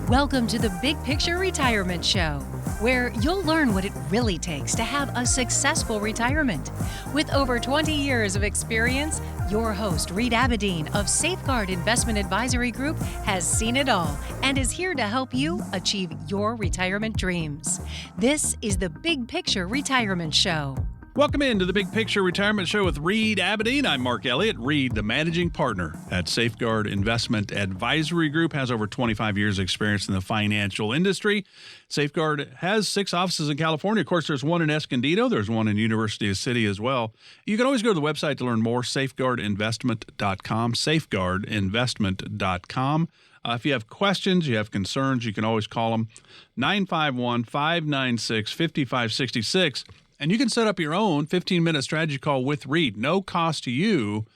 Welcome to the Big Picture Retirement Show, where you'll learn what it really takes to have a successful retirement. With over 20 years of experience, your host, Reid Abedeen of Safeguard Investment Advisory Group, has seen it all and is here to help you achieve your retirement dreams. This is the Big Picture Retirement Show. Welcome into the Big Picture Retirement Show with Reid Abedeen. I'm Mark Elliott. Reid, the managing partner at Safeguard Investment Advisory Group, has over 25 years experience in the financial industry. Safeguard has 6 offices in California. Of course, there's one in Escondido. There's one in University City as well. You can always go to the website to learn more, safeguardinvestment.com, safeguardinvestment.com. If you have questions, you have concerns, you can always call them 951-596-5566. And you can set up your own 15-minute strategy call with Reid. No cost to you,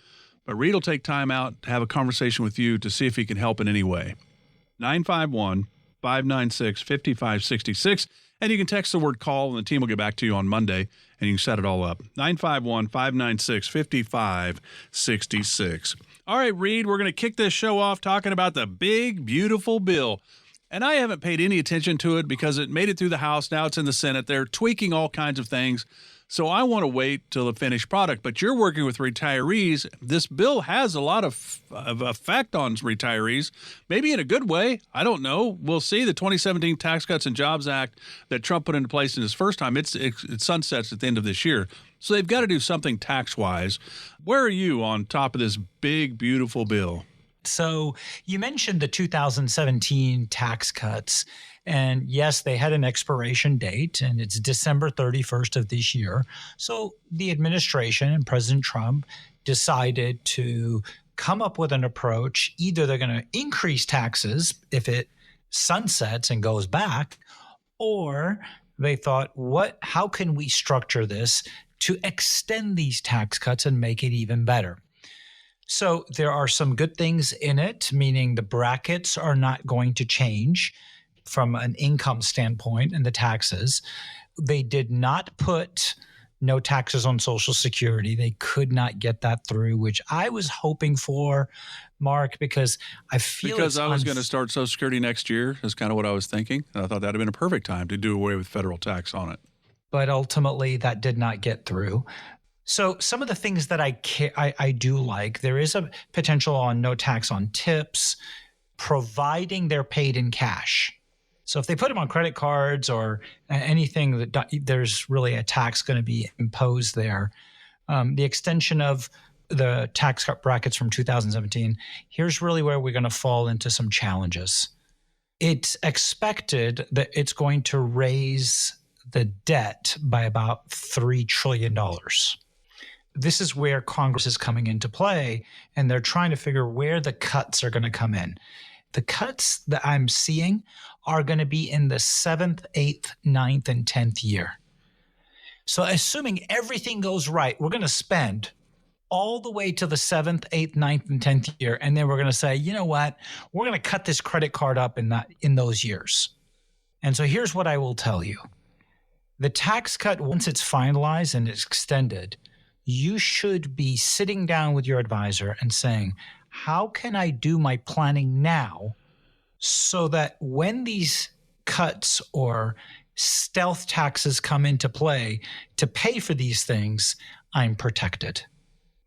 but Reid will take time out to have a conversation with you to see if he can help in any way. 951-596-5566. And you can text the word call, and the team will get back to you on Monday, and you can set it all up. 951-596-5566. All right, Reid, we're going to kick this show off talking about the big, beautiful bill. And I haven't paid any attention to it because it made it through the House. Now it's in the Senate. They're tweaking all kinds of things. So I want to wait till the finished product. But you're working with retirees. This bill has a lot of effect on retirees, maybe in a good way. I don't know. We'll see. The 2017 Tax Cuts and Jobs Act that Trump put into place in his first time, it sunsets at the end of this year. So they've got to do something tax-wise. Where are you on top of this big, beautiful bill? So you mentioned the 2017 tax cuts, and yes, they had an expiration date, and it's December 31st of this year. So the administration and President Trump decided to come up with an approach. Either they're going to increase taxes if it sunsets and goes back, or they thought, how can we structure this to extend these tax cuts and make it even better? So there are some good things in it, meaning the brackets are not going to change from an income standpoint and the taxes. They did not put no taxes on Social Security. They could not get that through, which I was hoping for, Mark, because I feel Because I was going to start Social Security next year is kind of what I was thinking. And I thought that would have been a perfect time to do away with federal tax on it. But ultimately, that did not get through. So some of the things that I do like, there is a potential on no tax on tips, providing they're paid in cash. So if they put them on credit cards or anything that there's really a tax going to be imposed there. The extension of the tax cut brackets from 2017, here's really where we're going to fall into some challenges. It's expected that it's going to raise the debt by about $3 trillion. This is where Congress is coming into play, and they're trying to figure where the cuts are going to come in. The cuts that I'm seeing are going to be in the 7th, 8th, 9th, and 10th year. So assuming everything goes right, we're going to spend all the way to the 7th, 8th, 9th, and 10th year, and then we're going to say, you know what, we're going to cut this credit card up in those years. And so here's what I will tell you. The tax cut, once it's finalized and it's extended, you should be sitting down with your advisor and saying, how can I do my planning now so that when these cuts or stealth taxes come into play to pay for these things, I'm protected?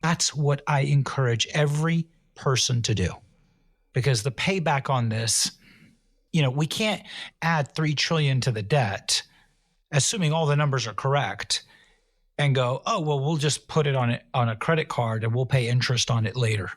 That's what I encourage every person to do. Because the payback on this, we can't add $3 trillion to the debt, assuming all the numbers are correct, and go, oh, well, we'll just put it on a credit card and we'll pay interest on it later.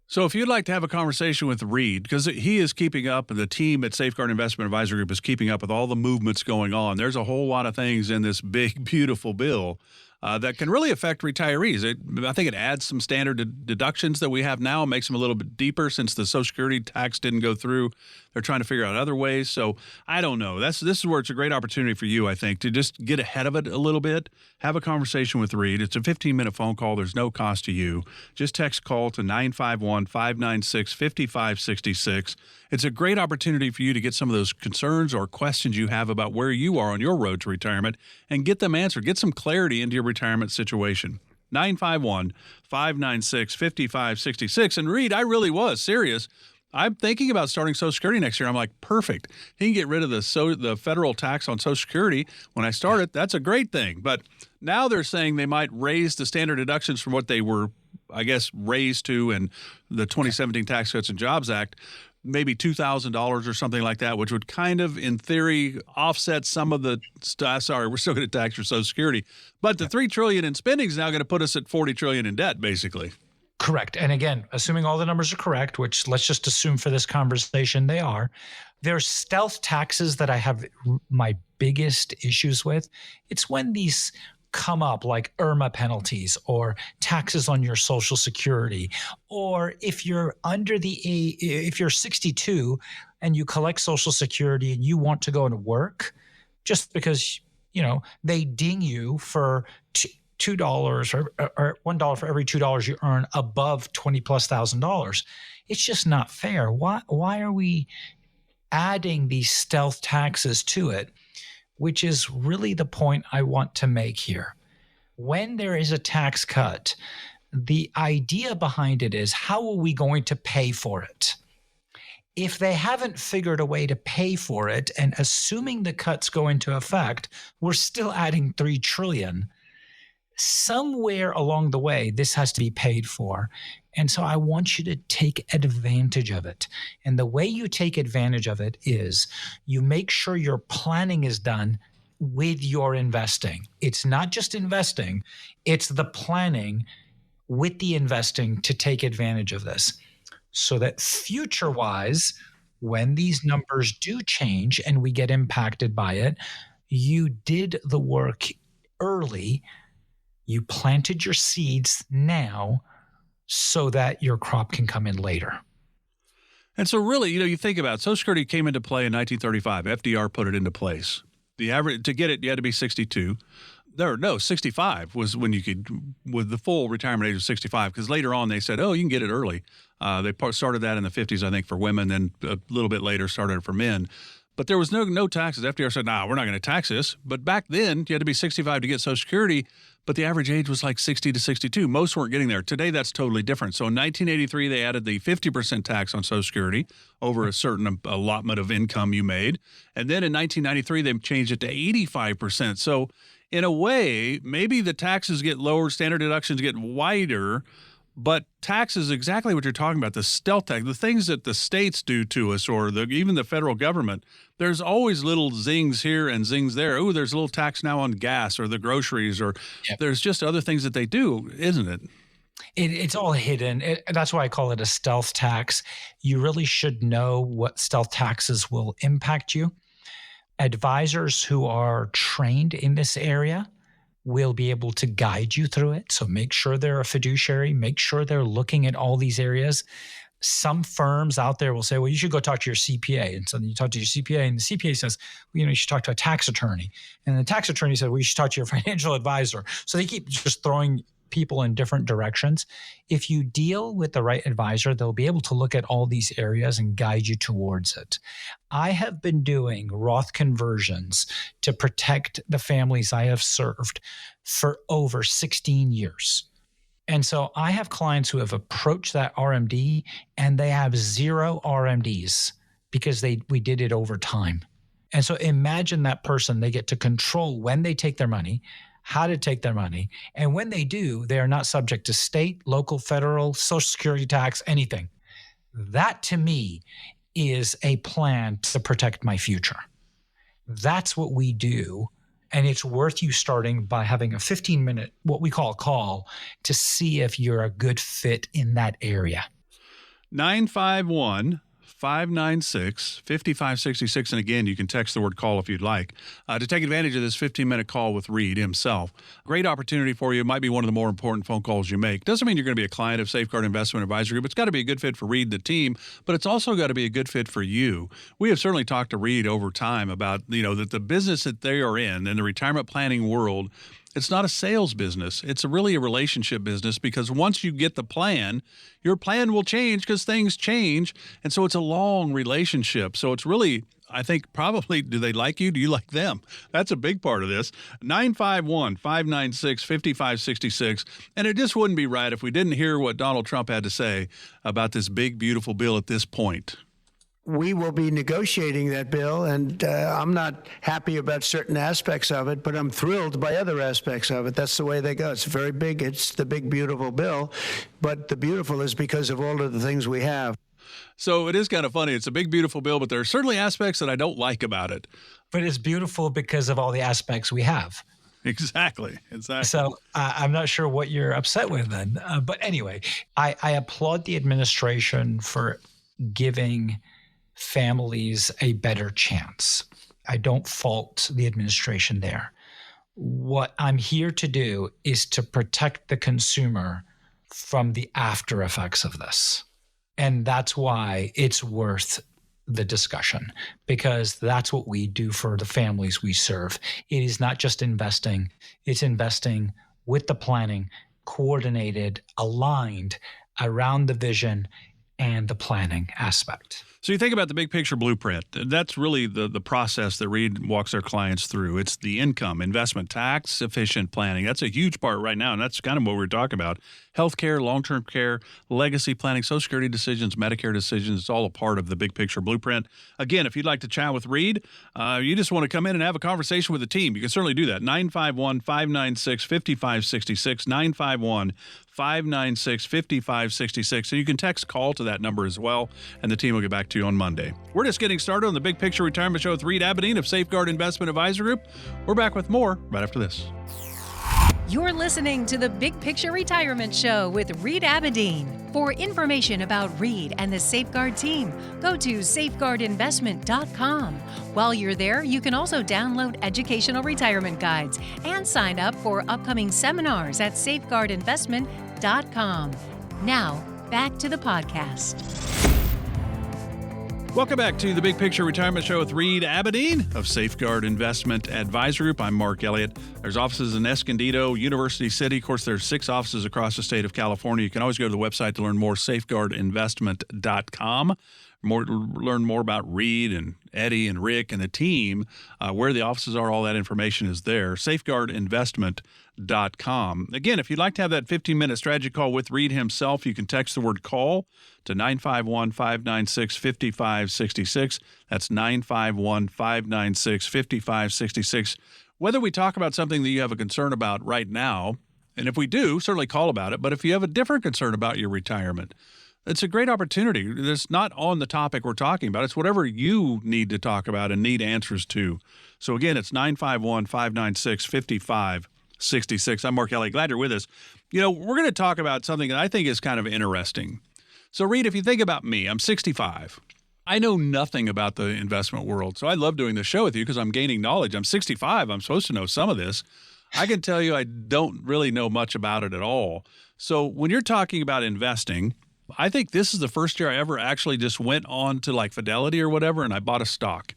So if you'd like to have a conversation with Reid, because he is keeping up, and the team at Safeguard Investment Advisory Group is keeping up with all the movements going on. There's a whole lot of things in this big, beautiful bill that can really affect retirees. I think it adds some standard deductions that we have now, makes them a little bit deeper since the Social Security tax didn't go through. They're trying to figure out other ways. So I don't know. This is where it's a great opportunity for you, I think, to just get ahead of it a little bit, have a conversation with Reid. It's a 15-minute phone call. There's no cost to you. Just text call to 951-596-5566. It's a great opportunity for you to get some of those concerns or questions you have about where you are on your road to retirement and get them answered. Get some clarity into your retirement situation. 951-596-5566. And Reid, I really was serious. I'm thinking about starting Social Security next year. I'm like, perfect. He can get rid of the federal tax on Social Security when I start it. That's a great thing. But now they're saying they might raise the standard deductions from what they were, I guess, raised to in the 2017 Tax Cuts and Jobs Act, maybe $2,000 or something like that, which would kind of, in theory, offset some of the sorry, we're still going to tax your Social Security. But the $3 trillion in spending is now going to put us at $40 trillion in debt, basically. Correct. And again, assuming all the numbers are correct, which let's just assume for this conversation they are, there's stealth taxes that I have my biggest issues with. It's when these come up like IRMA penalties or taxes on your Social Security, or if you're if you're 62 and you collect Social Security and you want to go and work, just because, they ding you for $2 or $1 for every $2 you earn above $20,000+. It's just not fair. Why are we adding these stealth taxes to it? Which is really the point I want to make here. When there is a tax cut, the idea behind it is, how are we going to pay for it? If they haven't figured a way to pay for it, and assuming the cuts go into effect, we're still adding $3 trillion. Somewhere along the way, this has to be paid for. And so I want you to take advantage of it. And the way you take advantage of it is you make sure your planning is done with your investing. It's not just investing, it's the planning with the investing to take advantage of this. So that future-wise, when these numbers do change and we get impacted by it, you did the work early. You planted your seeds now so that your crop can come in later. And so really, you think about it, Social Security came into play in 1935. FDR put it into place. The average, to get it, you had to be 62. 65 was when you could, with the full retirement age of 65, because later on they said, you can get it early. They started that in the 50s, I think, for women, then a little bit later started it for men. But there was no taxes. FDR said, we're not going to tax this. But back then, you had to be 65 to get Social Security, but the average age was like 60 to 62. Most weren't getting there. Today, that's totally different. So in 1983, they added the 50% tax on Social Security over a certain allotment of income you made. And then in 1993, they changed it to 85%. So in a way, maybe the taxes get lowered, standard deductions get wider, but taxes, exactly what you're talking about, the stealth tax, the things that the states do to us, or even the federal government, there's always little zings here and zings there. Oh, there's a little tax now on gas or the groceries, or there's just other things that they do, isn't it? It's all hidden. That's why I call it a stealth tax. You really should know what stealth taxes will impact you. Advisors who are trained in this area will be able to guide you through it. So make sure they're a fiduciary, make sure they're looking at all these areas. Some firms out there will say, well, you should go talk to your CPA. And so you talk to your CPA, and the CPA says, well, you should talk to a tax attorney. And the tax attorney said, well, you should talk to your financial advisor. So they keep just throwing people in different directions. If you deal with the right advisor, they'll be able to look at all these areas and guide you towards it. I have been doing Roth conversions to protect the families I have served for over 16 years. And so I have clients who have approached that RMD and they have 0 RMDs because we did it over time. And so imagine that person, they get to control when they take their money, how to take their money. And when they do, they are not subject to state, local, federal, Social Security tax, anything. That to me is a plan to protect my future. That's what we do. And it's worth you starting by having a 15-minute, what we call a call, to see if you're a good fit in that area. 951-596-5566. And again, you can text the word call if you'd like to take advantage of this 15-minute call with Reid himself. Great opportunity for you. It might be one of the more important phone calls you make. Doesn't mean you're going to be a client of Safeguard Investment Advisory Group. It's got to be a good fit for Reid, the team, but it's also got to be a good fit for you. We have certainly talked to Reid over time about, that the business that they are in the retirement planning world, it's not a sales business. It's really a relationship business, because once you get the plan, your plan will change because things change. And so it's a long relationship. So it's really I think probably, do they like you? Do you like them? That's a big part of this. 951-596-5566. And it just wouldn't be right if we didn't hear what Donald Trump had to say about this big, beautiful bill at this point. We will be negotiating that bill, and I'm not happy about certain aspects of it, but I'm thrilled by other aspects of it. That's the way they go. It's very big. It's the big, beautiful bill, but the beautiful is because of all of the things we have. So it is kind of funny. It's a big, beautiful bill, but there are certainly aspects that I don't like about it. But it's beautiful because of all the aspects we have. Exactly. So I'm not sure what you're upset with then. But anyway, I applaud the administration for giving families a better chance. I don't fault the administration there. What I'm here to do is to protect the consumer from the after effects of this. And that's why it's worth the discussion, because that's what we do for the families we serve. It is not just investing, it's investing with the planning, coordinated, aligned around the vision and the planning aspect. So you think about the big picture blueprint. That's really the process that Reid walks our clients through. It's the income, investment, tax efficient planning. That's a huge part right now, and that's kind of what we're talking about. Healthcare, long-term care, legacy planning, Social Security decisions, Medicare decisions. It's all a part of the big picture blueprint. Again, if you'd like to chat with Reid, you just want to come in and have a conversation with the team, you can certainly do that. 951-596-5566, 951-596-5566. And you can text call to that number as well, and the team will get back to you on Monday. We're just getting started on the Big Picture Retirement Show with Reid Abedeen of Safeguard Investment Advisor Group. We're back with more right after this. You're listening to the Big Picture Retirement Show with Reid Abedeen. For information about Reid and the Safeguard team, go to safeguardinvestment.com. While you're there, you can also download educational retirement guides and sign up for upcoming seminars at safeguardinvestment.com. Now, back to the podcast. Welcome back to the Big Picture Retirement Show with Reid Abedeen of Safeguard Investment Advisor Group. I'm Mark Elliott. There's offices in Escondido, University City. Of course, there's 6 offices across the state of California. You can always go to the website to learn more, safeguardinvestment.com. Learn more about Reid and Eddie and Rick and the team, where the offices are. All that information is there. Safeguardinvestment.com. Again, if you'd like to have that 15-minute strategy call with Reid himself, you can text the word call to 951-596-5566. That's 951-596-5566. Whether we talk about something that you have a concern about right now, and if we do, certainly call about it. But if you have a different concern about your retirement, it's a great opportunity. It's not on the topic we're talking about. It's whatever you need to talk about and need answers to. So again, it's 951-596-5566. I'm Mark Elliott. Glad you're with us. You know, we're going to talk about something that I think is kind of interesting. So Reid, if you think about me, I'm 65. I know nothing about the investment world. So I love doing this show with you because I'm gaining knowledge. I'm 65. I'm supposed to know some of this. I can tell you I don't really know much about it at all. So when you're talking about investing, I think this is the first year I ever actually just went on to like Fidelity or whatever, and I bought a stock.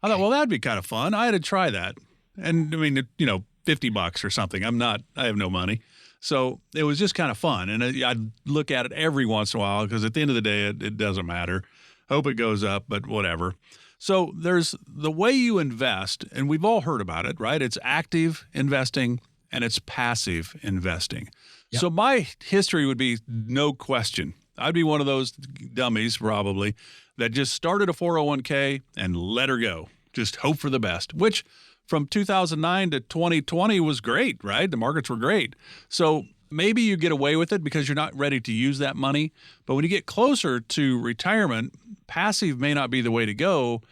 I thought, well, that'd be kind of fun. I had to try that. And I mean, $50 or something. I have no money. So it was just kind of fun. And I'd look at it every once in a while because at the end of the day, it doesn't matter. Hope it goes up, but whatever. So there's the way you invest, and we've all heard about it, right? It's active investing and it's passive investing. Yep. So my history would be no question. I'd be one of those dummies probably that just started a 401k and let her go. Just hope for the best, which from 2009 to 2020 was great, right? The markets were great. So maybe you get away with it because you're not ready to use that money. But when you get closer to retirement, passive may not be the way to go.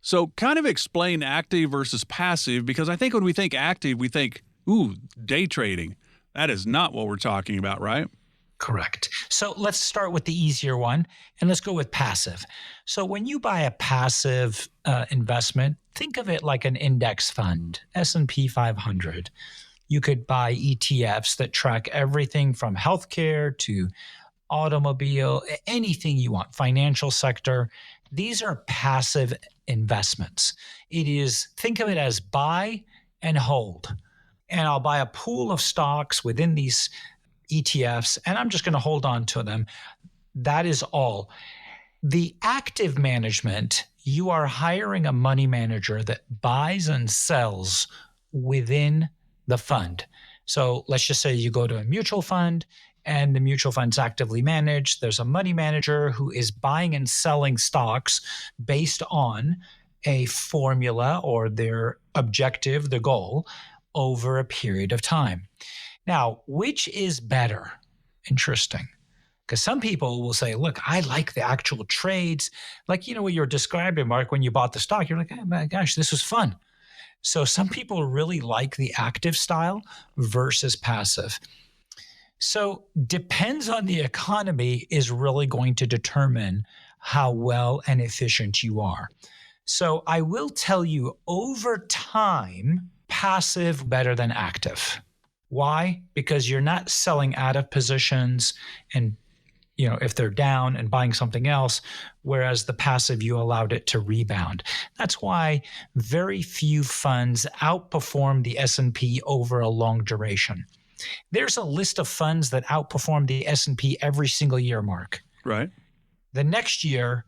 So kind of explain active versus passive, because I think when we think active, we think, ooh, day trading. That is not what we're talking about, right? Correct. So let's start with the easier one, and let's go with passive. So when you buy a passive investment, think of it like an index fund, S&P 500. You could buy ETFs that track everything from healthcare to automobile, anything you want, financial sector. These are passive investments. Think of it as buy and hold. And I'll buy a pool of stocks within these ETFs, and I'm just going to hold on to them. That is all. The active management you are hiring a money manager that buys and sells within the fund. So let's just say you go to a mutual fund and the mutual fund's actively managed. There's a money manager who is buying and selling stocks based on a formula or their objective, the goal, over a period of time. Now, which is better? Interesting. Because some people will say, look, I like the actual trades. Like, what you're describing, Mark, when you bought the stock, you're like, oh my gosh, this was fun. So some people really like the active style versus passive. So depends on the economy is really going to determine how well and efficient you are. So I will tell you over time, passive better than active. Why? Because you're not selling out of positions and if they're down and buying something else, whereas the passive, you allowed it to rebound. That's why very few funds outperform the S&P over a long duration. There's a list of funds that outperform the S&P every single year, Mark. Right. The next year,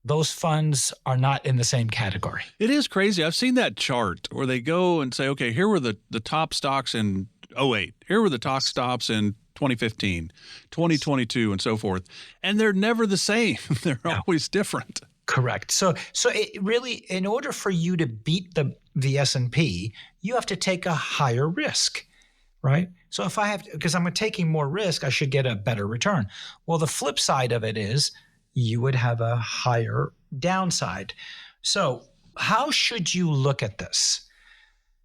those funds are not in the same category. It is crazy. I've seen that chart where they go and say, okay, here were the top stocks in 2008. Here were the top stocks in 2015, 2022, and so forth. And they're never the same. They're always different. Correct. So it really, in order for you to beat the S&P, you have to take a higher risk, right? So if I have, because I'm taking more risk, I should get a better return. Well, the flip side of it is you would have a higher downside. So how should you look at this?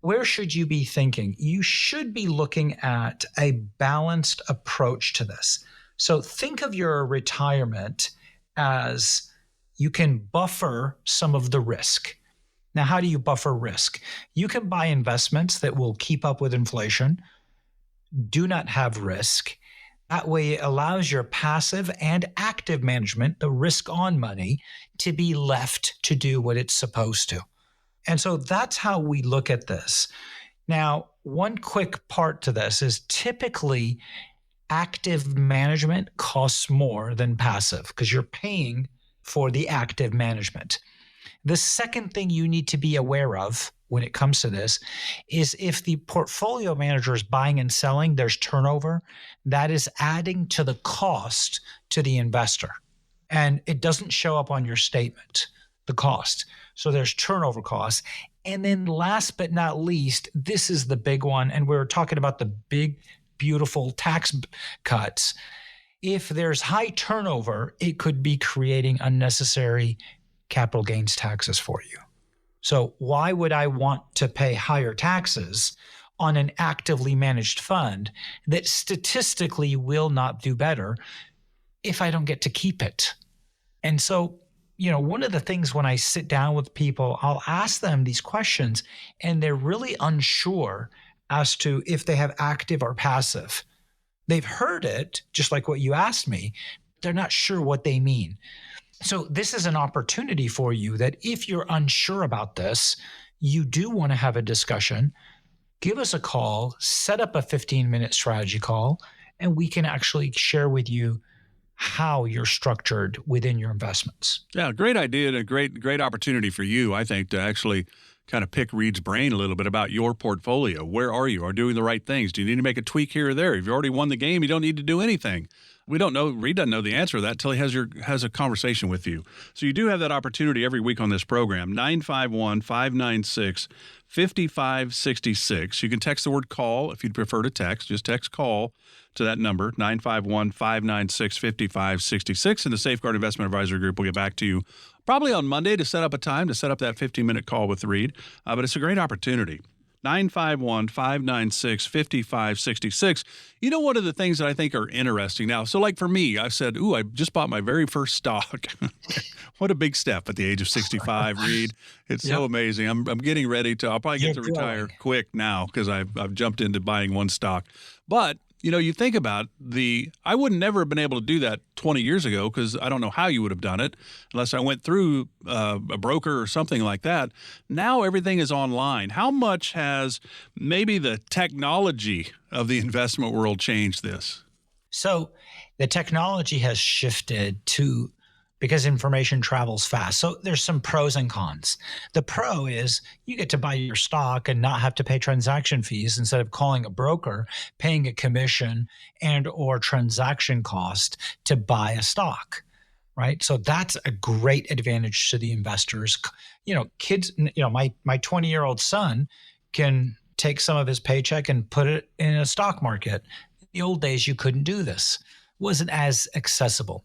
Where should you be thinking? You should be looking at a balanced approach to this. So think of your retirement as you can buffer some of the risk. Now, how do you buffer risk? You can buy investments that will keep up with inflation, do not have risk. That way it allows your passive and active management, the risk on money, to be left to do what it's supposed to. And so that's how we look at this. Now, one quick part to this is typically active management costs more than passive because you're paying for the active management. The second thing you need to be aware of when it comes to this is if the portfolio manager is buying and selling, there's turnover, that is adding to the cost to the investor. And it doesn't show up on your statement, the cost. So there's turnover costs. And then last but not least, this is the big one. And we're talking about the big, beautiful tax cuts. If there's high turnover, it could be creating unnecessary capital gains taxes for you. So why would I want to pay higher taxes on an actively managed fund that statistically will not do better if I don't get to keep it? And so, one of the things when I sit down with people, I'll ask them these questions and they're really unsure as to if they have active or passive. They've heard it, just like what you asked me. They're not sure what they mean. So this is an opportunity for you that if you're unsure about this, you do want to have a discussion, give us a call, set up a 15-minute strategy call, and we can actually share with you how you're structured within your investments. Yeah, great idea and a great opportunity for you, I think, to actually kind of pick Reid's brain a little bit about your portfolio. Where are you? Are doing the right things? Do you need to make a tweak here or there? If you already won the game, you don't need to do anything. We don't know. Reid doesn't know the answer to that until he has a conversation with you. So you do have that opportunity every week on this program, 951-596-5566. You can text the word call if you'd prefer to text. Just text call to that number, 951-596-5566. And the Safeguard Investment Advisory Group will get back to you probably on Monday to set up a time to set up that 15-minute call with Reid. But it's a great opportunity. 951-596-5566. One of the things that I think are interesting now, so like for me, I said, I just bought my very first stock. What a big step at the age of 65, Reid. It's so amazing. I'm getting ready to, I'll probably get to retire quick now because I've jumped into buying one stock. But you think about I would never have been able to do that 20 years ago because I don't know how you would have done it unless I went through a broker or something like that. Now everything is online. How much has maybe the technology of the investment world changed this? So the technology has shifted to because information travels fast. So there's some pros and cons. The pro is you get to buy your stock and not have to pay transaction fees instead of calling a broker, paying a commission and or transaction cost to buy a stock, right? So that's a great advantage to the investors. Kids, my 20-year-old son can take some of his paycheck and put it in a stock market. In the old days, you couldn't do this. It wasn't as accessible.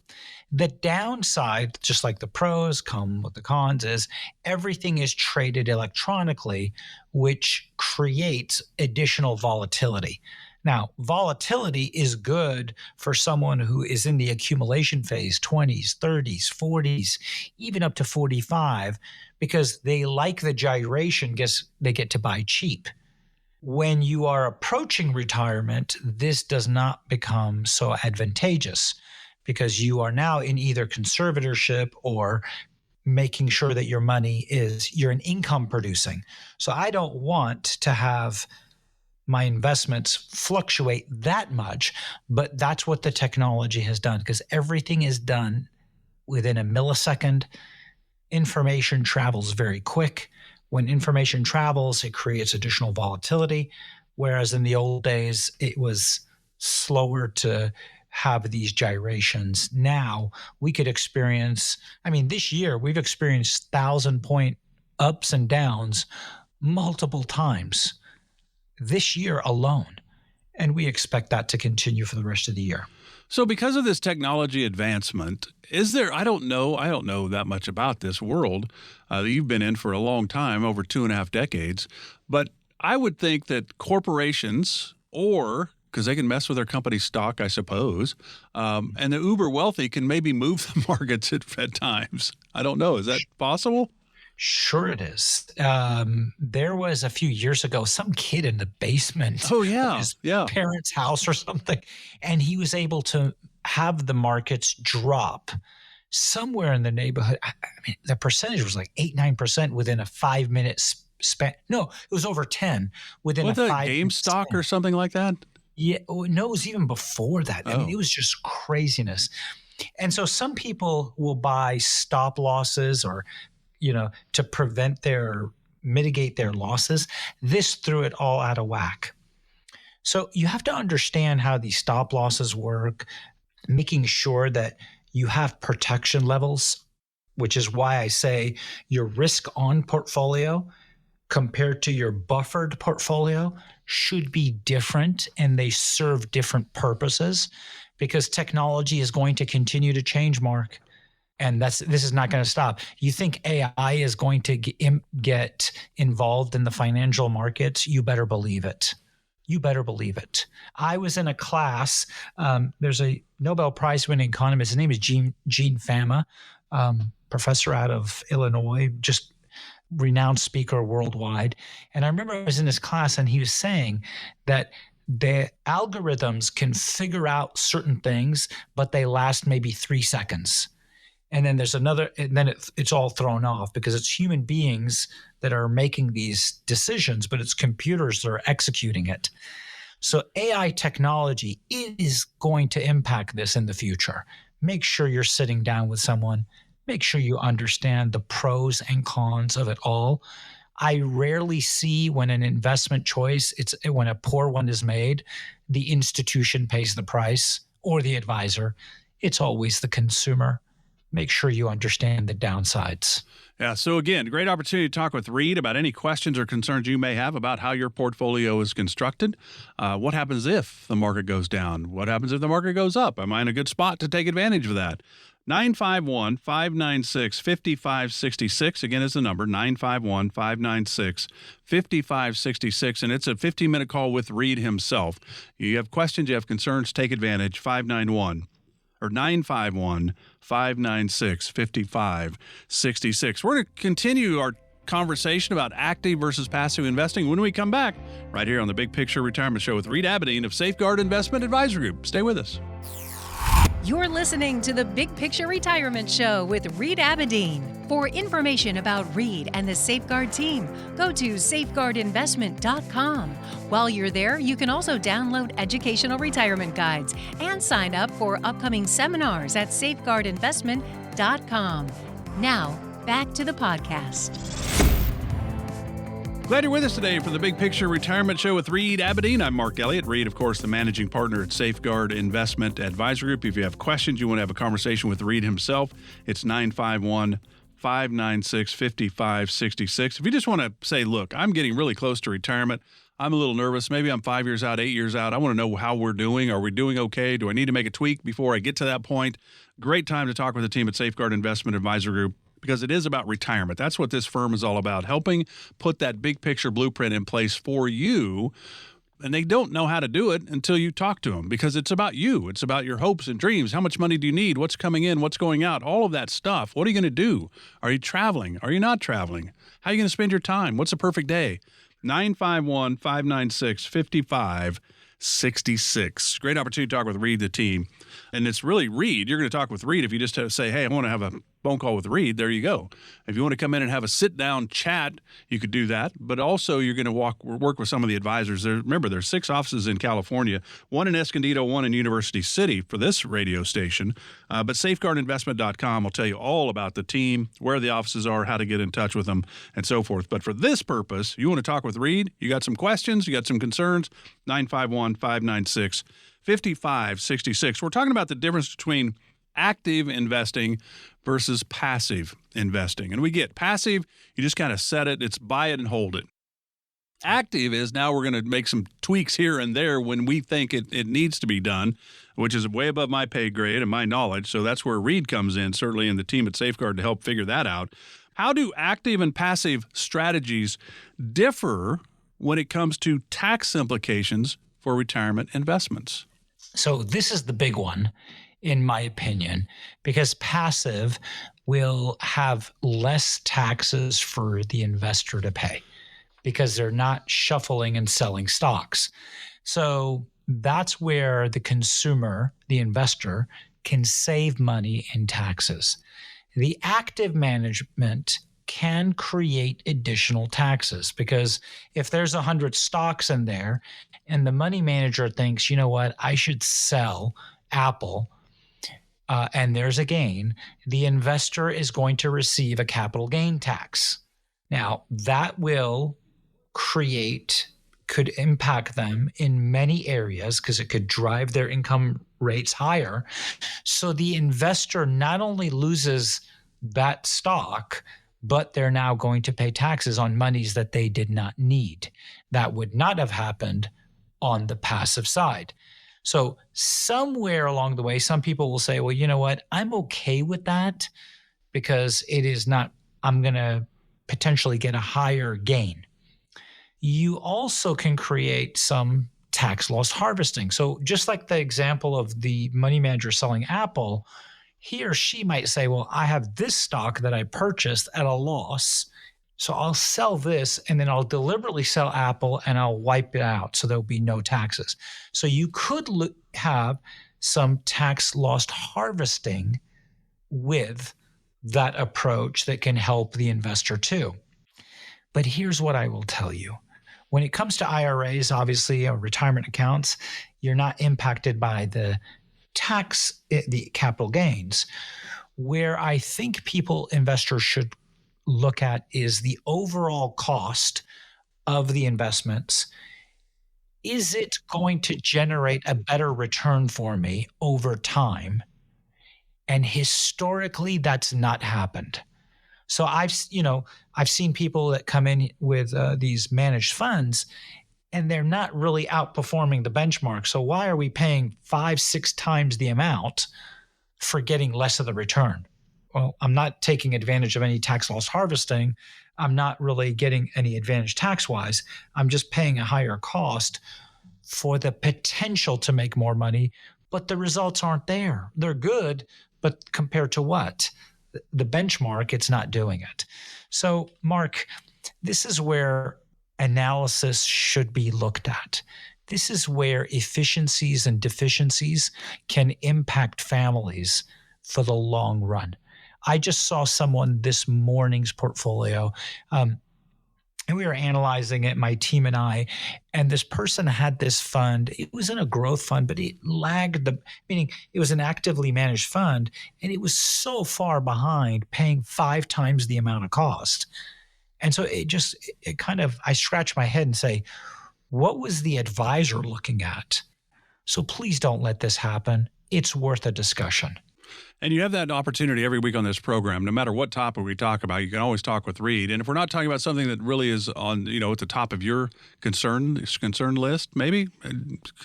The downside, just like the pros come with the cons, is everything is traded electronically, which creates additional volatility. Now, volatility is good for someone who is in the accumulation phase, 20s, 30s, 40s, even up to 45, because they like the gyration, they get to buy cheap. When you are approaching retirement, this does not become so advantageous because you are now in either conservatorship or making sure that your money you're an income producing. So I don't want to have my investments fluctuate that much, but that's what the technology has done because everything is done within a millisecond. Information travels very quick. When information travels, it creates additional volatility, whereas in the old days, it was slower to have these gyrations. Now we could experience, this year we've experienced 1,000-point ups and downs multiple times this year alone. And we expect that to continue for the rest of the year. So because of this technology advancement, I don't know that much about this world that you've been in for a long time, over 2.5 decades, but I would think that corporations because they can mess with their company's stock, I suppose, and the uber wealthy can maybe move the markets at times. I don't know. Is that possible? Sure it is. There was a few years ago, some kid in the basement of his parents' house or something, and he was able to have the markets drop somewhere in the neighborhood. The percentage was like 8-9% within a 5-minute span. No, it was over 10 within a 5-minute GameStop span. or something like that? Yeah, no, it was even before that. It was just craziness. And so some people will buy stop losses or to mitigate their losses. This threw it all out of whack. So you have to understand how these stop losses work, making sure that you have protection levels, which is why I say your risk on portfolio compared to your buffered portfolio should be different and they serve different purposes because technology is going to continue to change, Mark. And this is not going to stop. You think AI is going to get involved in the financial markets? You better believe it. You better believe it. I was in a class. There's a Nobel Prize-winning economist. His name is Gene Fama, professor out of Illinois, just renowned speaker worldwide. And I remember I was in his class and he was saying that the algorithms can figure out certain things, but they last maybe 3 seconds. And then there's another, and then it's all thrown off because it's human beings that are making these decisions, but it's computers that are executing it. So AI technology is going to impact this in the future. Make sure you're sitting down with someone. Make sure you understand the pros and cons of it all. I rarely see when an investment choice, when a poor one is made, the institution pays the price or the advisor. It's always the consumer. Make sure you understand the downsides. Yeah. So again, great opportunity to talk with Reid about any questions or concerns you may have about how your portfolio is constructed. What happens if the market goes down? What happens if the market goes up? Am I in a good spot to take advantage of that? 951-596-5566. Again, is the number, 951-596-5566. And it's a 15-minute call with Reid himself. You have questions, you have concerns, take advantage, 951-596-5566. We're going to continue our conversation about active versus passive investing when we come back right here on the Big Picture Retirement Show with Reid Abedeen of Safeguard Investment Advisory Group. Stay with us. You're listening to the Big Picture Retirement Show with Reid Abedeen. For information about Reid and the Safeguard team, go to safeguardinvestment.com. While you're there, you can also download educational retirement guides and sign up for upcoming seminars at safeguardinvestment.com. reshaping.com. Now, back to the podcast. Glad you're with us today for the Big Picture Retirement Show with Reid Abedeen. I'm Mark Elliott. Reid, of course, the managing partner at Safeguard Investment Advisory Group. If you have questions, you want to have a conversation with Reid himself, it's 951-596-5566. If you just want to say, look, I'm getting really close to retirement. I'm a little nervous. Maybe I'm 5 years out, 8 years out. I want to know how we're doing. Are we doing okay? Do I need to make a tweak before I get to that point? Great time to talk with the team at Safeguard Investment Advisory Group, because it is about retirement. That's what this firm is all about, helping put that big picture blueprint in place for you. And they don't know how to do it until you talk to them, because it's about you. It's about your hopes and dreams. How much money do you need? What's coming in? What's going out? All of that stuff. What are you going to do? Are you traveling? Are you not traveling? How are you going to spend your time? What's a perfect day? 951-596-5566. Great opportunity to talk with Reid, the team. And it's really Reid. You're going to talk with Reid if you just say, hey, I want to have a phone call with Reid. There you go. If you want to come in and have a sit-down chat, you could do that. But also you're going to work with some of the advisors. Remember, there's 6 offices in California, 1 in Escondido, 1 in University City for this radio station. But safeguardinvestment.com will tell you all about the team, where the offices are, how to get in touch with them, and so forth. But for this purpose, you want to talk with Reid, you got some questions, you got some concerns, 951-596-5566. We're talking about the difference between active investing versus passive investing. And we get passive, you just kind of set it, it's buy it and hold it. Active is now we're going to make some tweaks here and there when we think it needs to be done, which is way above my pay grade and my knowledge. So that's where Reid comes in, certainly in the team at Safeguard, to help figure that out. How do active and passive strategies differ when it comes to tax implications for retirement investments? So this is the big one, in my opinion, because passive will have less taxes for the investor to pay because they're not shuffling and selling stocks. So that's where the consumer, the investor, can save money in taxes. The active management can create additional taxes, because if there's 100 stocks in there and the money manager thinks, you know what, I should sell Apple, and there's a gain, the investor is going to receive a capital gain tax. Now, that could impact them in many areas because it could drive their income rates higher. So the investor not only loses that stock, but they're now going to pay taxes on monies that they did not need. That would not have happened on the passive side. So somewhere along the way, some people will say, well, you know what, I'm okay with that because it is not, I'm going to potentially get a higher gain. You also can create some tax loss harvesting. So just like the example of the money manager selling Apple, he or she might say, well, I have this stock that I purchased at a loss, so I'll sell this and then I'll deliberately sell Apple and I'll wipe it out so there'll be no taxes. So you could have some tax loss harvesting with that approach that can help the investor too. But here's what I will tell you. When it comes to IRAs, obviously, or retirement accounts, you're not impacted by the tax, the capital gains. Where I think investors should look at is the overall cost of the investments. Is it going to generate a better return for me over time? And historically, that's not happened. So I've seen people that come in with these managed funds, and they're not really outperforming the benchmark. So why are we paying 5-6 times the amount for getting less of the return? Well, I'm not taking advantage of any tax loss harvesting. I'm not really getting any advantage tax-wise. I'm just paying a higher cost for the potential to make more money, but the results aren't there. They're good, but compared to what? The benchmark, it's not doing it. So, Mark, this is where analysis should be looked at. This is where efficiencies and deficiencies can impact families for the long run. I just saw someone this morning's portfolio. And we were analyzing it, my team and I, and this person had this fund. It was in a growth fund, but it lagged meaning it was an actively managed fund, and it was so far behind, paying 5 times the amount of cost. And so I scratch my head and say, what was the advisor looking at? So please don't let this happen. It's worth a discussion. And you have that opportunity every week on this program. No matter what topic we talk about, you can always talk with Reid. And if we're not talking about something that really is on, at the top of your concern list, maybe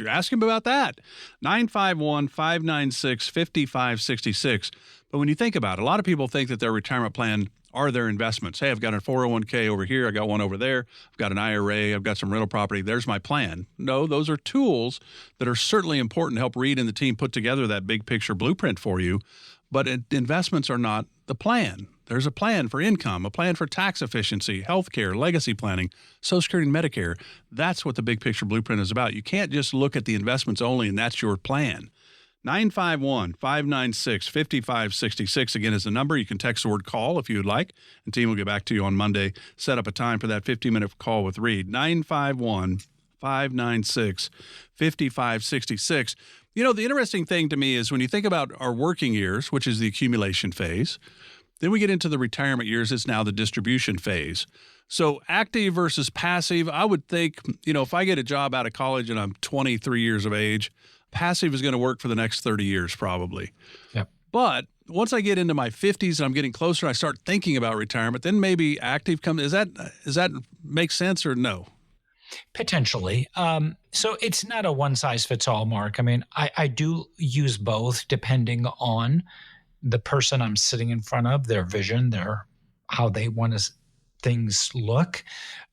ask him about that. 951-596-5566. But when you think about it, a lot of people think that their retirement plan are their investments. Hey, I've got a 401k over here. I got one over there. I've got an IRA. I've got some rental property. There's my plan. No, those are tools that are certainly important to help Reid and the team put together that big picture blueprint for you. But investments are not the plan. There's a plan for income, a plan for tax efficiency, healthcare, legacy planning, Social Security and Medicare. That's what the big picture blueprint is about. You can't just look at the investments only and that's your plan. 951-596-5566, again, is the number. You can text the word call if you would like, and team will get back to you on Monday. Set up a time for that 15-minute call with Reid. 951-596-5566. The interesting thing to me is when you think about our working years, which is the accumulation phase, then we get into the retirement years. It's now the distribution phase. So active versus passive, I would think, if I get a job out of college and I'm 23 years of age, passive is going to work for the next 30 years probably. Yep. But once I get into my 50s and I'm getting closer and I start thinking about retirement, then maybe active comes. Does that make sense or no? Potentially. So it's not a one-size-fits-all, Mark. I mean, I do use both depending on the person I'm sitting in front of, their vision, how they want things look.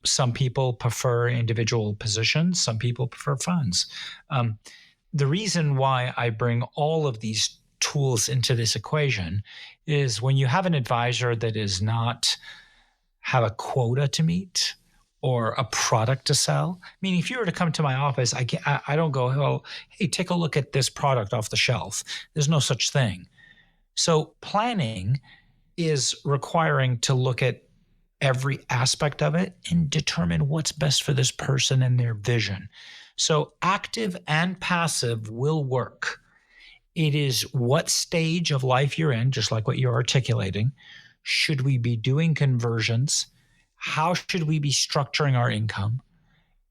Some people prefer individual positions. Some people prefer funds. The reason why I bring all of these tools into this equation is when you have an advisor that does not have a quota to meet or a product to sell. I mean, if you were to come to my office, I don't go, oh, hey, take a look at this product off the shelf. There's no such thing. So planning is requiring to look at every aspect of it and determine what's best for this person and their vision. So active and passive will work. It is what stage of life you're in, just like what you're articulating. Should we be doing conversions? How should we be structuring our income?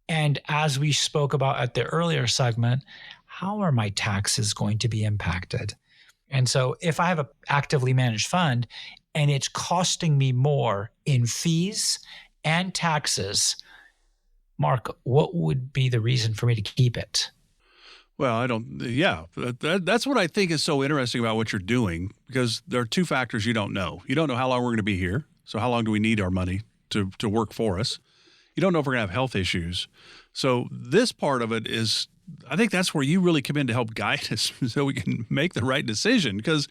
And as we spoke about at the earlier segment, how are my taxes going to be impacted? And so if I have an actively managed fund and it's costing me more in fees and taxes, Mark, what would be the reason for me to keep it? Well, that's what I think is so interesting about what you're doing, because there are two factors you don't know. You don't know how long we're going to be here. So how long do we need our money to work for us? You don't know if we're going to have health issues. So this part of it is, I think that's where you really come in to help guide us so we can make the right decision, because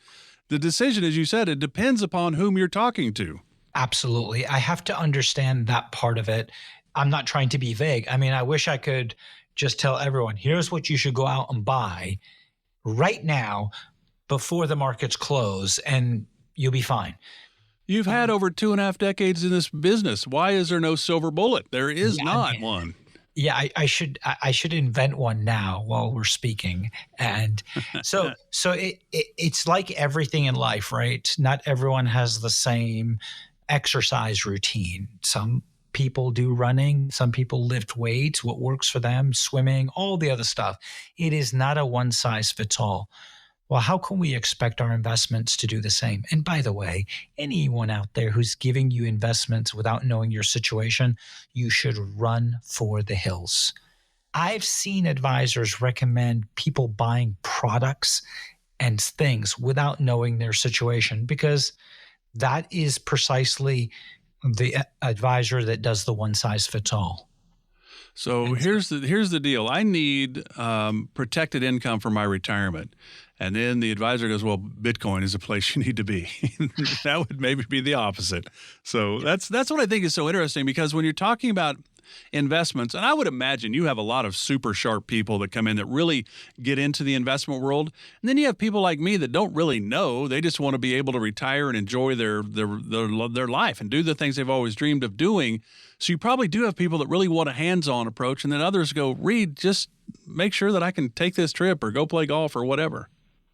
the decision, as you said, it depends upon whom you're talking to. Absolutely. I have to understand that part of it. I'm not trying to be vague. I mean, I wish I could just tell everyone, here's what you should go out and buy right now before the markets close, and you'll be fine. You've had over 2.5 decades in this business. Why is there no silver bullet? There is not one. Yeah, I should invent one now while we're speaking. And so it's like everything in life, right? Not everyone has the same exercise routine. Some people do running, some people lift weights, what works for them, swimming, all the other stuff. It is not a one size fits all. Well, how can we expect our investments to do the same? And by the way, anyone out there who's giving you investments without knowing your situation, you should run for the hills. I've seen advisors recommend people buying products and things without knowing their situation, because that is precisely the advisor that does the one size fits all. So here's the deal. I need protected income for my retirement. And then the advisor goes, well, Bitcoin is a place you need to be. That would maybe be the opposite. So that's what I think is so interesting, because when you're talking about investments. And I would imagine you have a lot of super sharp people that come in that really get into the investment world. And then you have people like me that don't really know. They just want to be able to retire and enjoy their life and do the things they've always dreamed of doing. So you probably do have people that really want a hands-on approach, and then others go, Reid, just make sure that I can take this trip or go play golf or whatever.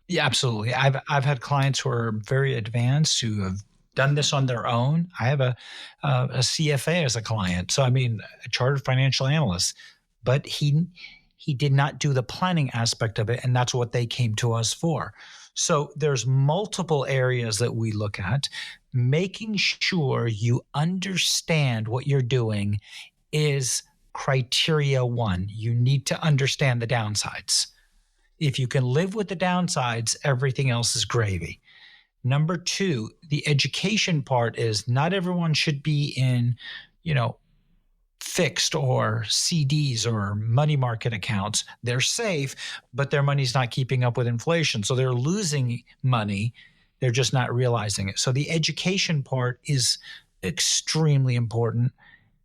Yeah, absolutely. I've had clients who are very advanced who have done this on their own. I have a CFA as a client, so I mean a chartered financial analyst, but he did not do the planning aspect of it, and that's what they came to us for. So there's multiple areas that we look at. Making sure you understand what you're doing is criteria one. You need to understand the downsides. If you can live with the downsides, everything else is gravy. Number two, the education part is not everyone should be in, fixed or CDs or money market accounts. They're safe, but their money's not keeping up with inflation. So they're losing money. They're just not realizing it. So the education part is extremely important.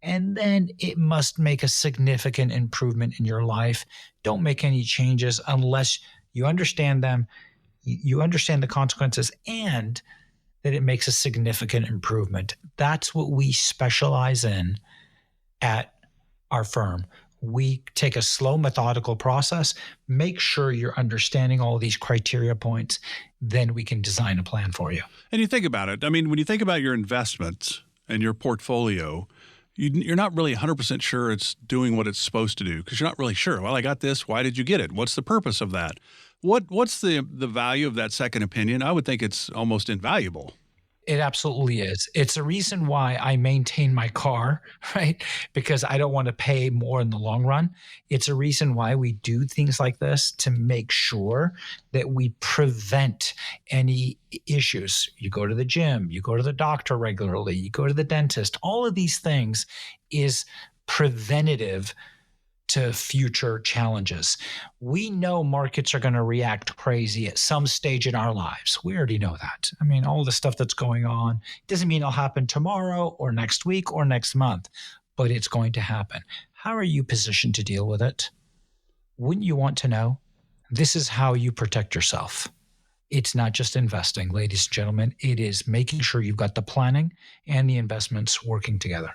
And then it must make a significant improvement in your life. Don't make any changes unless you understand them, you understand the consequences, and that it makes a significant improvement. That's what we specialize in at our firm. We take a slow, methodical process, make sure you're understanding all of these criteria points, then we can design a plan for you. And you think about it. I mean, when you think about your investments and your portfolio, you're not really 100% sure it's doing what it's supposed to do because you're not really sure. Well, I got this. Why did you get it? What's the purpose of that? What's the value of that second opinion? I would think it's almost invaluable. It absolutely is. It's a reason why I maintain my car, right? Because I don't want to pay more in the long run. It's a reason why we do things like this to make sure that we prevent any issues. You go to the gym, you go to the doctor regularly, you go to the dentist. All of these things is preventative to future challenges. We know markets are going to react crazy at some stage in our lives. We already know that. I mean, all the stuff that's going on doesn't mean it'll happen tomorrow or next week or next month, but it's going to happen. How are you positioned to deal with it? Wouldn't you want to know? This is how you protect yourself. It's not just investing, ladies and gentlemen. It is making sure you've got the planning and the investments working together.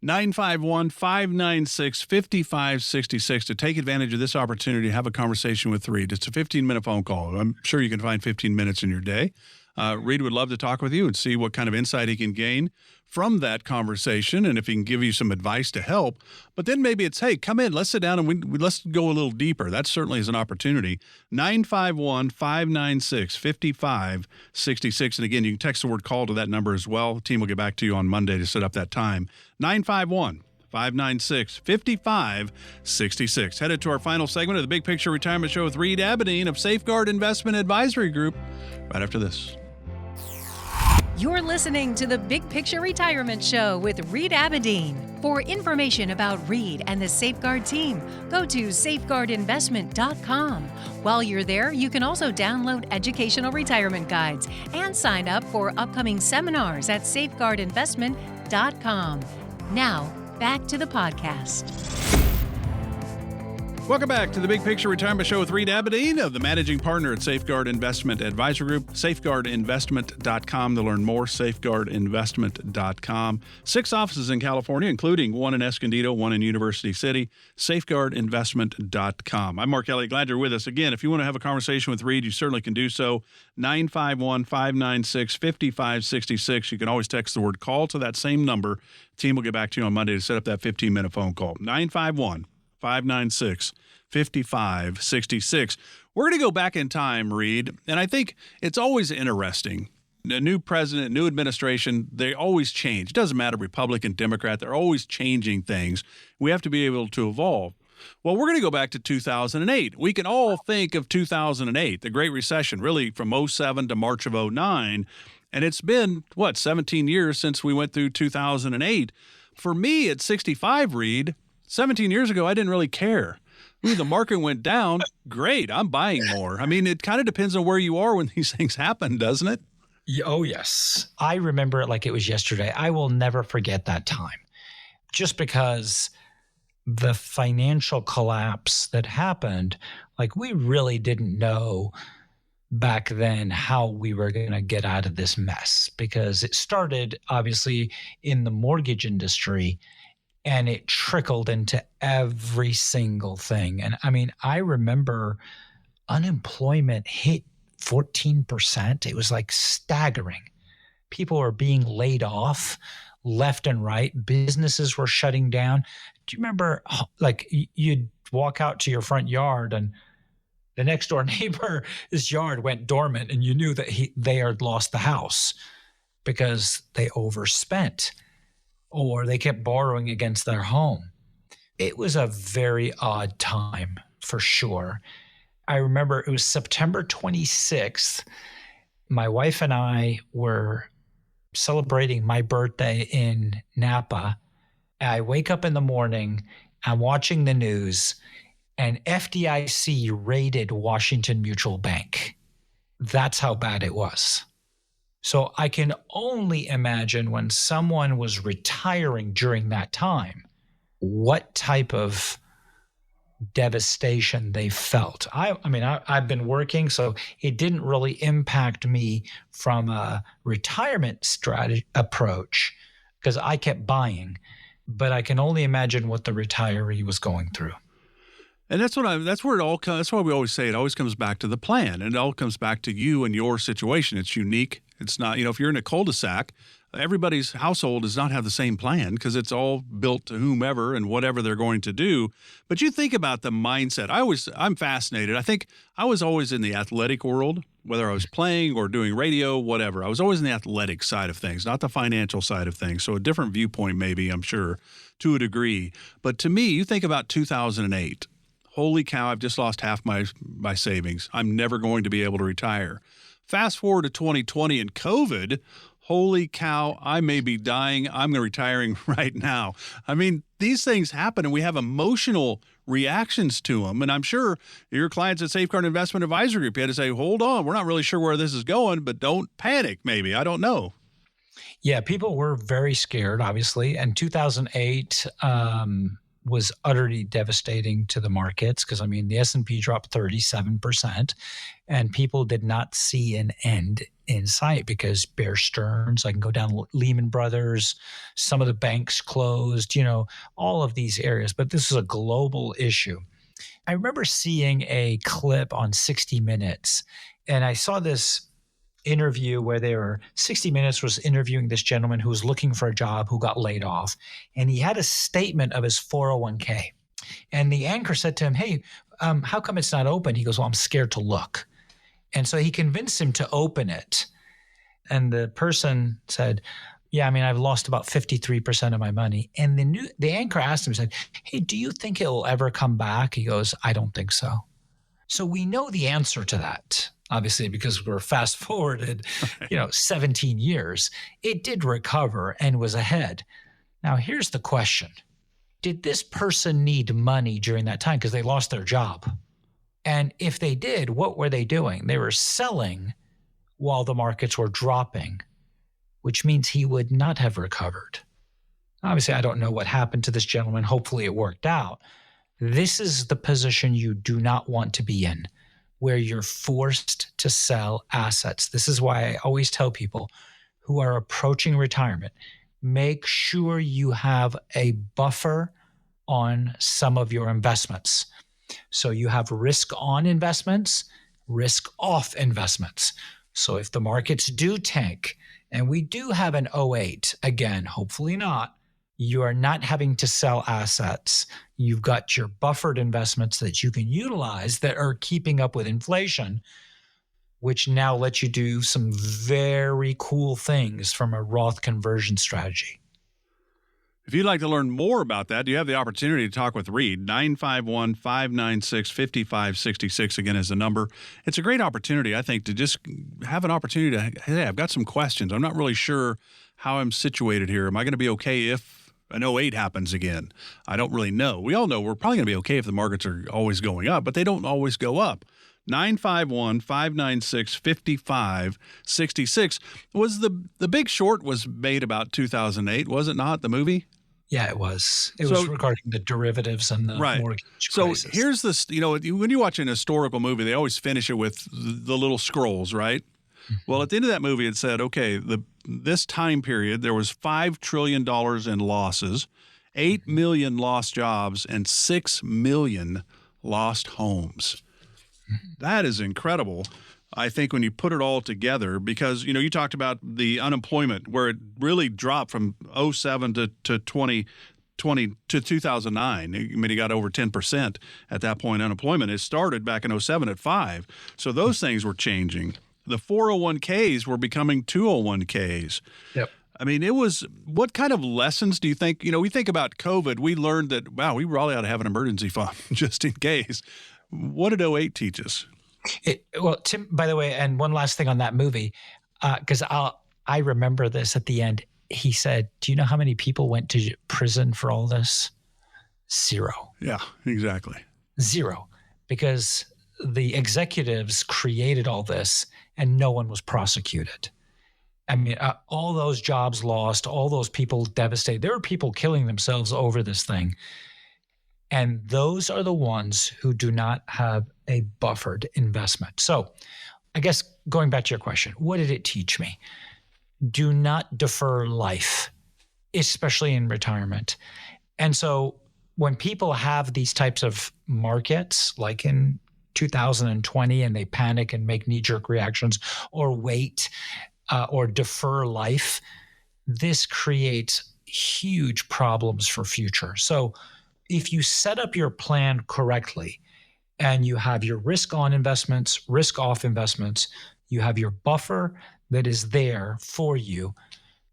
951-596-5566 to take advantage of this opportunity to have a conversation with Reid. It's a 15-minute phone call. I'm sure you can find 15 minutes in your day. Reid would love to talk with you and see what kind of insight he can gain from that conversation and if he can give you some advice to help. But then maybe it's, hey, come in, let's sit down and let's go a little deeper. That certainly is an opportunity. 951-596-5566. And again, you can text the word call to that number as well. The team will get back to you on Monday to set up that time. 951-596-5566. Headed to our final segment of the Big Picture Retirement Show with Reid Abedeen of Safeguard Investment Advisory Group right after this. You're listening to the Big Picture Retirement Show with Reid Abedeen. For information about Reid and the Safeguard team, go to safeguardinvestment.com. While you're there, you can also download educational retirement guides and sign up for upcoming seminars at safeguardinvestment.com. Now, back to the podcast. Welcome back to the Big Picture Retirement Show with Reid Abedeen of the managing partner at Safeguard Investment Advisory Group, safeguardinvestment.com to learn more, safeguardinvestment.com. 6 offices in California, including one in Escondido, one in University City, safeguardinvestment.com. I'm Mark Elliott. Glad you're with us. Again, if you want to have a conversation with Reid, you certainly can do so. 951-596-5566. You can always text the word call to that same number. The team will get back to you on Monday to set up that 15-minute phone call. 951-596-5566. We're going to go back in time, Reid, and I think it's always interesting. A new president, new administration, they always change. It doesn't matter, Republican, Democrat, they're always changing things. We have to be able to evolve. Well, we're going to go back to 2008. We can all think of 2008, the Great Recession, really from 07 to March of 09. And it's been, 17 years since we went through 2008. For me at 65, Reid, 17 years ago, I didn't really care. Ooh, the market went down. Great, I'm buying more. I mean, it kind of depends on where you are when these things happen, doesn't it? Oh, yes. I remember it like it was yesterday. I will never forget that time. just because the financial collapse that happened, like we really didn't know back then how we were going to get out of this mess, because it started obviously in the mortgage industry and it trickled into every single thing. And I mean, I remember unemployment hit 14%. It was like staggering. People were being laid off left and right. Businesses were shutting down. Do you remember, like, you'd walk out to your front yard and the next door neighbor's yard went dormant, and you knew that they had lost the house because they overspent or they kept borrowing against their home. It was a very odd time for sure. I remember it was September 26th. My wife and I were celebrating my birthday in Napa. I wake up in the morning, I'm watching the news, and FDIC raided Washington Mutual Bank. That's how bad it was. So I can only imagine when someone was retiring during that time, what type of devastation they felt. I've been working, so it didn't really impact me from a retirement strategy approach because I kept buying, but I can only imagine what the retiree was going through. And that's where it all comes. That's why we always say it always comes back to the plan, and it all comes back to you and your situation. It's unique. It's not, if you're in a cul-de-sac, everybody's household does not have the same plan because it's all built to whomever and whatever they're going to do. But you think about the mindset. I'm fascinated. I think I was always in the athletic world, whether I was playing or doing radio, whatever. I was always in the athletic side of things, not the financial side of things. So a different viewpoint, maybe, I'm sure, to a degree. But to me, you think about 2008. Holy cow, I've just lost half my savings. I'm never going to be able to retire. Fast forward to 2020 and COVID. Holy cow, I may be dying. I'm retiring right now. I mean, these things happen and we have emotional reactions to them. And I'm sure your clients at Safeguard Investment Advisory Group, you had to say, hold on, we're not really sure where this is going, but don't panic maybe. I don't know. Yeah, people were very scared, obviously. And 2008 was utterly devastating to the markets because, the S&P dropped 37% and people did not see an end in sight because Bear Stearns, I can go down Lehman Brothers, some of the banks closed, all of these areas. But this is a global issue. I remember seeing a clip on 60 Minutes, and I saw this interview where 60 Minutes was interviewing this gentleman who was looking for a job who got laid off. And he had a statement of his 401k. And the anchor said to him, hey, how come it's not open? He goes, well, I'm scared to look. And so he convinced him to open it. And the person said, yeah, I've lost about 53% of my money. And the anchor asked him, said, hey, do you think it will ever come back? He goes, I don't think so. So we know the answer to that. Obviously, because we're fast forwarded, 17 years, it did recover and was ahead. Now, here's the question. Did this person need money during that time because they lost their job? And if they did, what were they doing? They were selling while the markets were dropping, which means he would not have recovered. Obviously, I don't know what happened to this gentleman. Hopefully it worked out. This is the position you do not want to be in, where you're forced to sell assets. This is why I always tell people who are approaching retirement, make sure you have a buffer on some of your investments. So you have risk on investments, risk off investments. So if the markets do tank, and we do have an '08, again, hopefully not, you are not having to sell assets. You've got your buffered investments that you can utilize that are keeping up with inflation, which now lets you do some very cool things from a Roth conversion strategy. If you'd like to learn more about that, you have the opportunity to talk with Reid. 951-596-5566 again is the number. It's a great opportunity, I think, to just have an opportunity to, hey, I've got some questions. I'm not really sure how I'm situated here. Am I going to be okay if an '08 happens again? I don't really know. We all know we're probably going to be okay if the markets are always going up, but they don't always go up. 951-596-5566 was the Big Short was made about 2008, was it not, the movie? Yeah, it was. It was regarding the derivatives and the mortgage crisis. So here's this, when you watch an historical movie, they always finish it with the little scrolls, right? Mm-hmm. Well, at the end of that movie, it said, okay, this time period, there was $5 trillion in losses, 8 million lost jobs, and 6 million lost homes. That is incredible. I think when you put it all together, because, you talked about the unemployment where it really dropped from 07 to 2020 to 2009. I mean, it got over 10% at that point. Unemployment, it started back in 07 at 5. So those things were changing. The 401ks were becoming 201ks. Yep. I mean, what kind of lessons do you think, we think about COVID, we learned that, wow, we really ought to have an emergency fund just in case. What did 08 teach us? Well, Tim, by the way, and one last thing on that movie, because I remember this at the end. He said, do you know how many people went to prison for all this? 0. Yeah, exactly. 0. Because the executives created all this and no one was prosecuted. I mean, all those jobs lost, all those people devastated. There were people killing themselves over this thing. And those are the ones who do not have a buffered investment. So I guess going back to your question, what did it teach me? Do not defer life, especially in retirement. And so when people have these types of markets, like in 2020, and they panic and make knee-jerk reactions or wait or defer life, this creates huge problems for future. So if you set up your plan correctly and you have your risk on investments, risk off investments, you have your buffer that is there for you,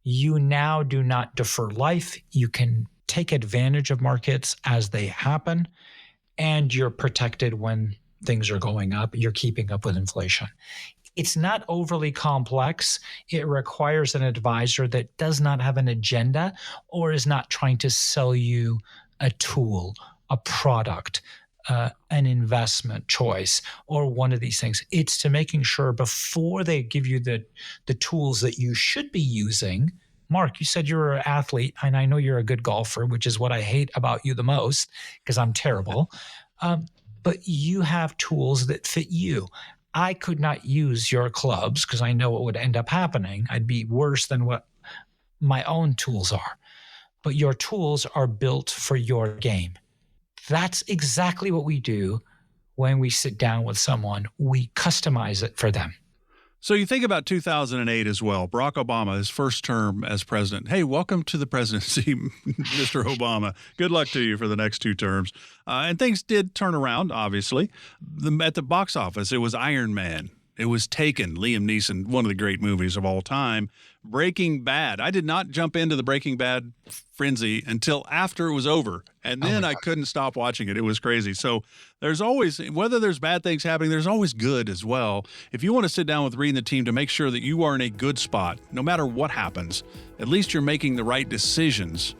you now do not defer life. You can take advantage of markets as they happen, and you're protected when things are going up. You're keeping up with inflation. It's not overly complex. It requires an advisor that does not have an agenda or is not trying to sell you a tool, a product, an investment choice, or one of these things. It's to making sure before they give you the tools that you should be using. Mark, you said you're an athlete, and I know you're a good golfer, which is what I hate about you the most because I'm terrible. But you have tools that fit you. I could not use your clubs because I know what would end up happening. I'd be worse than what my own tools are. But your tools are built for your game. That's exactly what we do when we sit down with someone. We customize it for them. So you think about 2008 as well. Barack Obama, his first term as president. Hey, welcome to the presidency, Mr. Obama. Good luck to you for the next 2 terms. And things did turn around, obviously. At the box office, it was Iron Man. It was Taken, Liam Neeson, one of the great movies of all time. Breaking Bad. I did not jump into the Breaking Bad frenzy until after it was over. And then I couldn't stop watching it. It was crazy. So there's always, whether there's bad things happening, there's always good as well. If you want to sit down with Reid and the team to make sure that you are in a good spot, no matter what happens, at least you're making the right decisions,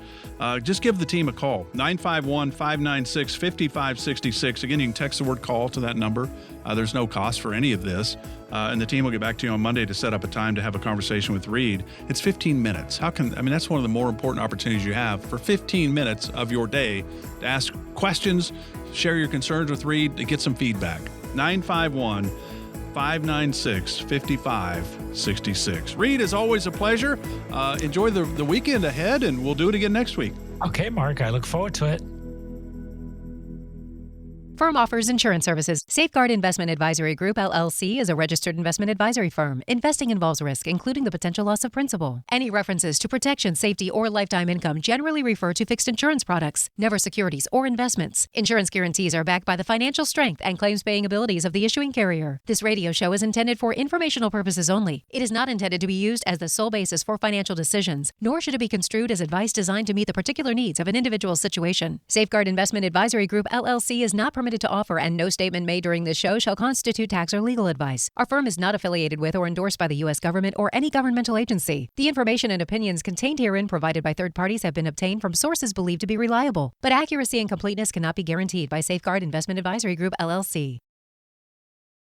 just give the team a call, 951-596-5566. Again, you can text the word call to that number. There's no cost for any of this. And the team will get back to you on Monday to set up a time to have a conversation with Reid. It's 15 minutes. That's one of the more important opportunities you have for 15 minutes of your day to ask questions, share your concerns with Reid, to get some feedback. 951-596-5566. Reid, as always, a pleasure. Enjoy the weekend ahead, and we'll do it again next week. Okay, Mark, I look forward to it. Firm offers insurance services. Safeguard Investment Advisory Group, LLC is a registered investment advisory firm. Investing involves risk, including the potential loss of principal. Any references to protection, safety, or lifetime income generally refer to fixed insurance products, never securities or investments. Insurance guarantees are backed by the financial strength and claims-paying abilities of the issuing carrier. This radio show is intended for informational purposes only. It is not intended to be used as the sole basis for financial decisions, nor should it be construed as advice designed to meet the particular needs of an individual situation. Safeguard Investment Advisory Group, LLC is not permitted to offer, and no statement made during this show shall constitute tax or legal advice. Our firm is not affiliated with or endorsed by the U.S. government or any governmental agency. The information and opinions contained herein provided by third parties have been obtained from sources believed to be reliable, but accuracy and completeness cannot be guaranteed by Safeguard Investment Advisory Group, LLC.